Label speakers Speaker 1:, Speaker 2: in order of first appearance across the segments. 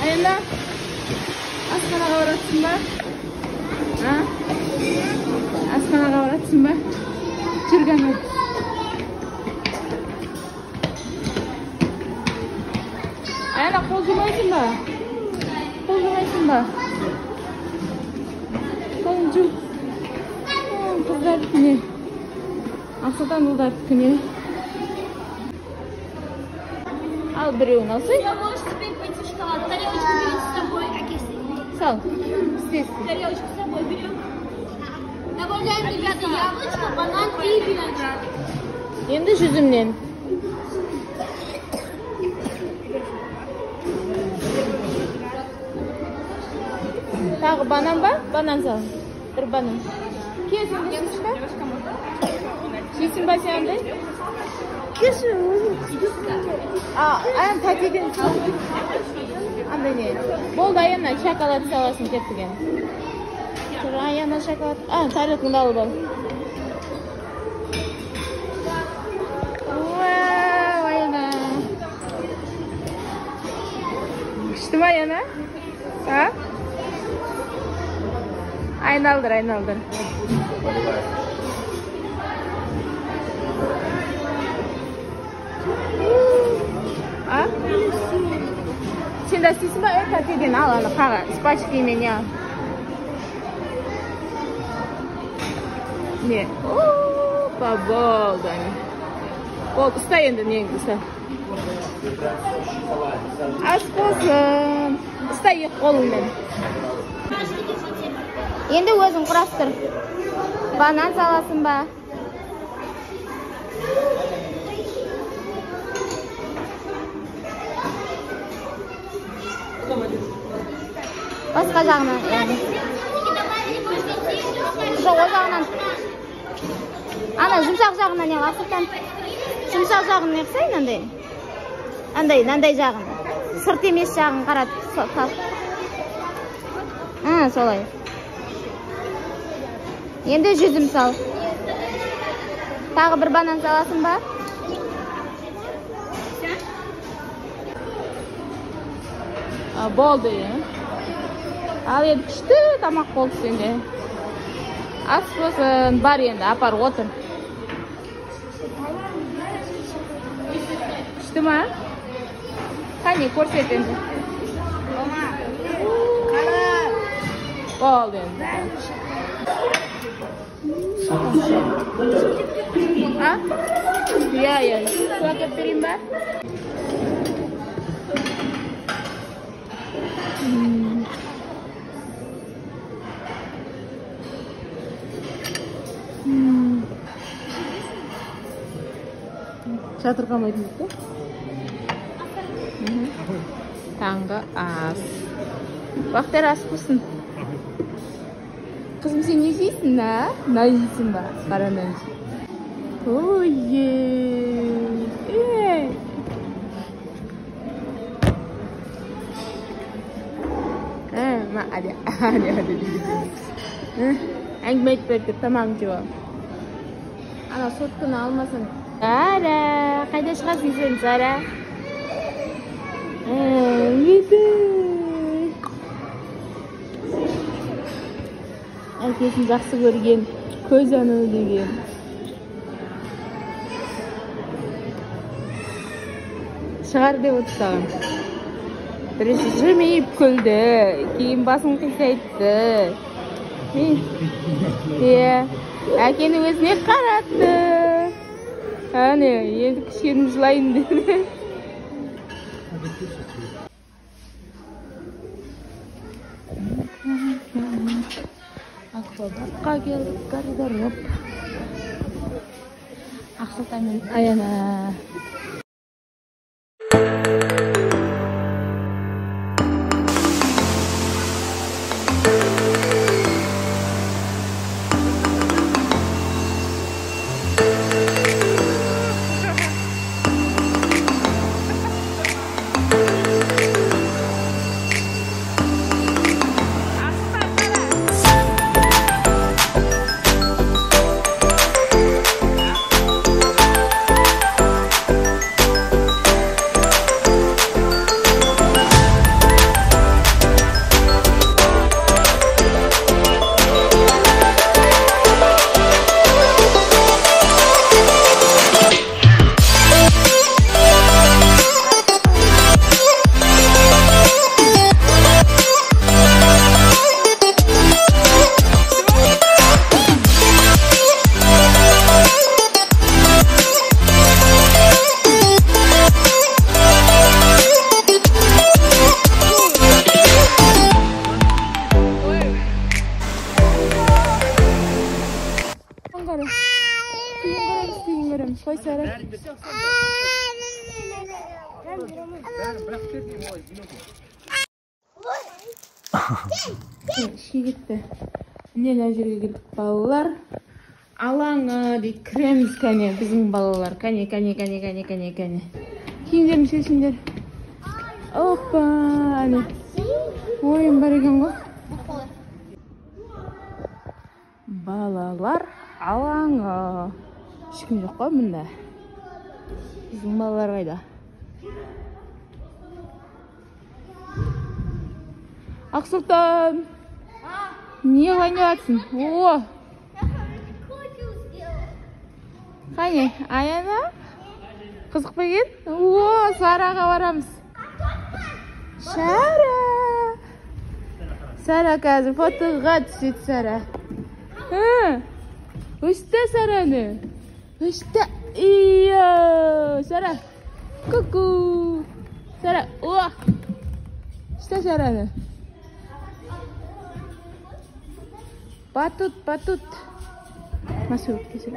Speaker 1: Ayanda asxonaga boratsizmi? Ha? Asxonaga boratsizmi? Chirgami. Ayanda qo'zg'amaysizmi? Qo'zg'amaysizmi? Qo'yinchi. Qizlarnikini. Aslan ularnikini. Al birini olsang.
Speaker 2: Я можешь теперь пойти в шоколад. Тарелочку берем с собой.
Speaker 1: Sol. Здесь.
Speaker 2: Тарелочку с собой берем. Добавляем, ребята, яблочко, банан и виноград.
Speaker 1: Endi жүзімнен. Тағы банан ба? Банан сал. Bir банан. Kesin девушка. Жейсің ба сен андай? Kesin. Аян тәтеден сал. Андай не? Болды Аянна шоколад саласын кеттіген. Аянна шоколад. Тарелкаңды алып ал. Вау, Аянна. Күшті ма Аянна? Ha? Ayналдыр. А? Сен де істейсің ба? Тәтеден ал, қаға. Спачкимен я. Не? Опа, болды. Болды, ұста енді неңді, ұста. Аш болсын. Ұста ек қолыңмен. Енді өзің құрастыр. Банан саласын ба? Басқа жағынан. Жоқ, о жағынан. Ана, жұмсақ жағынан ел, асықтан. Жұмсақ жағын еқсайын, андай. Андай жағын. Сырт емес жағын қарат. Солай. Енді жүзім сал. Тағы бір банан саласын ба? Болды. Ал енді күшті тамақ болды сенде. Ас болсын, бар енді, апар, отыр. Күшті ма? Қане, көрсет енді. Болды енді. Ya. Su әкеп берейін ба? Жатырқамайтын дейді. Таңғы ас. Бақтар ас болсын. Қызым, сен не жейсің, на жейсің ба? Қара нан жей. Ой-е. Hadi. Әңгіме айтып берді, тамағын жеп ал. Ана сотканы алмасын. Сара, қайда шығасың сен, Сара? Еді. Әкесін жақсы көрген, көз анығы деген. Шығар деп отырсаған. Бірінші жымиып күлді, кейін басын қисайтты. Әкені өзіне қаратты. Әне, енді кішкенім жылайын деді. Аквапаркқа келдік, коридорып. Ақсұлтан мен Аяна. Sara. İşe gitti. Neler жерге келдік балалар. Алаңы дейді, кіреміз кәне біздің балалар. Кәне. Киімдерін шешіңдер. Опа, әне. Ойын бар екен ғой. Балалар алаңы. Ешкім жоқ қой мұнда. Біздің балалар қайда? Ақсұлтан, не ойнаватсың? О! Қане, Аяна? Қызық па екен? О, Сараға барамыз. Сара қазір фотоға түседі Сара. Өшті Сараны. Өшті. Ио, Сара. Ку-ку. Сара, о! Өшті Сараны. Батут. Масу, кесіп.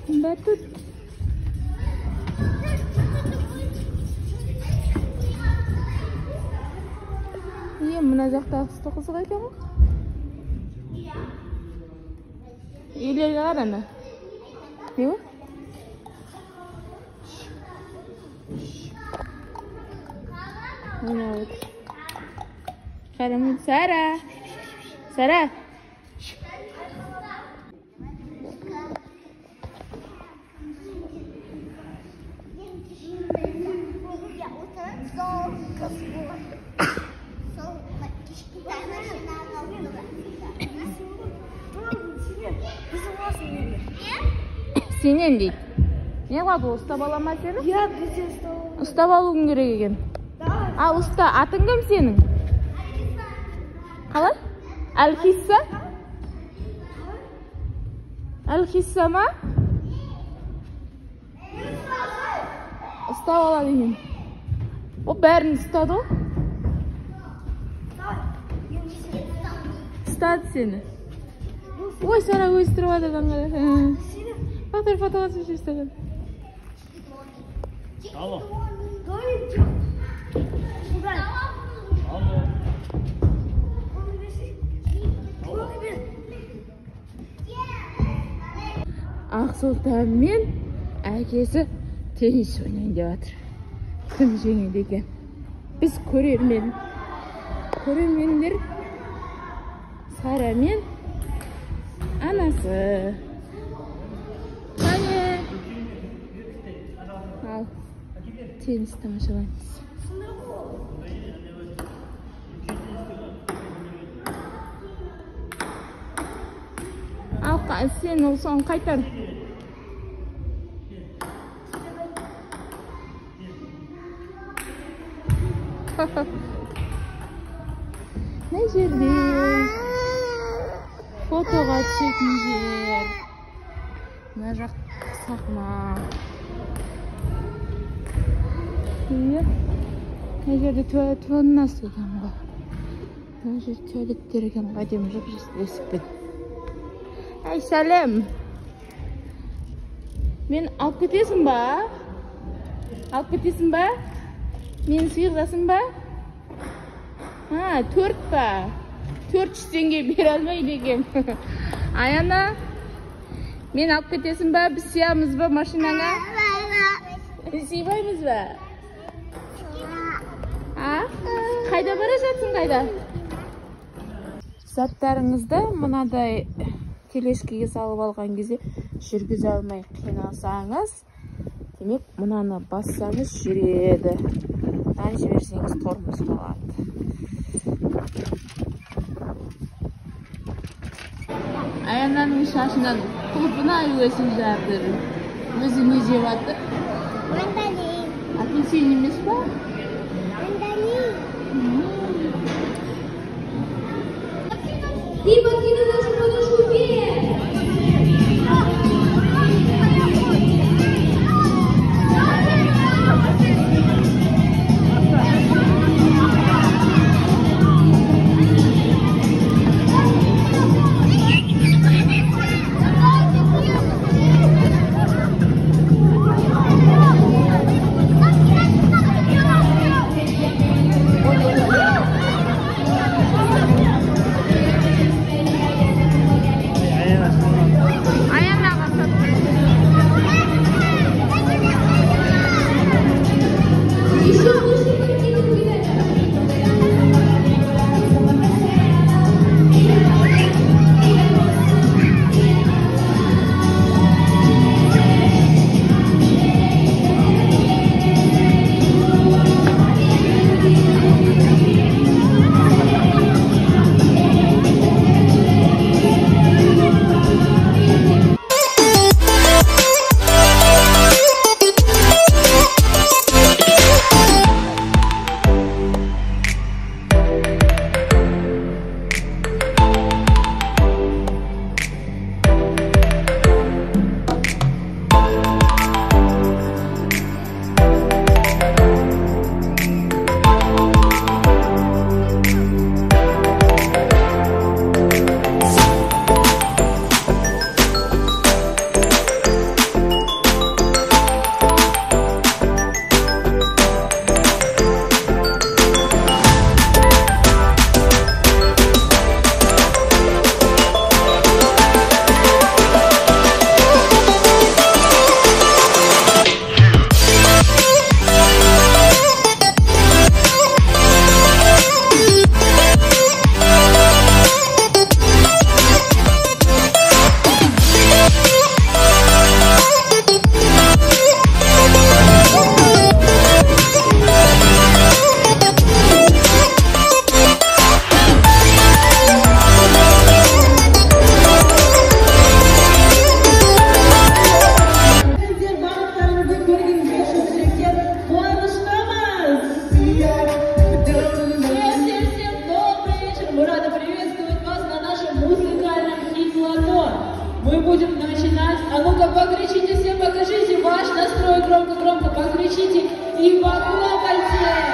Speaker 1: Батут. Мына жақта ақсты қызық екен ғой. Үйлерге қараны. Не ғой? Ойнап отыр. Қарамын. Сара. Сенен дейді. Не қылады ол, ұстап ала ма сені?
Speaker 2: Я бізде ұстап.
Speaker 1: Ұстап алуың керек екен. Ал ұста, атың кім сенің? Қалай? Әлхисса ма? Ұстап алады екен. О, бәрін ұстады ғой. Ұстады сені. Ой, Сара өстіріп адырдан. Бақтар фотоға түсіп жүрістеген.
Speaker 3: Алло. Ақсұлтан мен әкесі теннис ойнайын деп жатыр. Кім жеңеді екен? Біз көрермендер Сара мен анасы. Қане. Ал, теннис тамашалаймыз. Ал, сен ол соң қайтар. Не жерде? Фотоға түсетін жер. Мына жақ сахна. Мына жерде туалет екен ғой. Мына жерде туалеттер екен ғой, әдемі есікпен. Әй, сәлем. Мен алып кетесің ба? Мен сыйғызасың ба? 4 па? 400 теңге бере алмайды екен. Аяна, мен алып кетесің ба? Біз сиямыз ба машинаңа? Сыйбаймыз ба? Қайда бара жатсың, қайда? Заттарыңызды мынадай телешкеге салып алған кезде жүргізе алмай қиналсаңыз, демек мынаны бассаңыз жүреді. Мынаны жіберсеңіз тормоз қалады. Аянаның шашынан құлпына өсіп жатыр. Өзі не жеп жатыр?
Speaker 2: Мандалин.
Speaker 1: Апельсин емес па?
Speaker 2: Мандалин. Ты покинул нашу подушку вверх.
Speaker 4: Мы будем начинать. А ну-ка, покричите все, покажите ваш настрой громко-громко, покричите и похлопайте.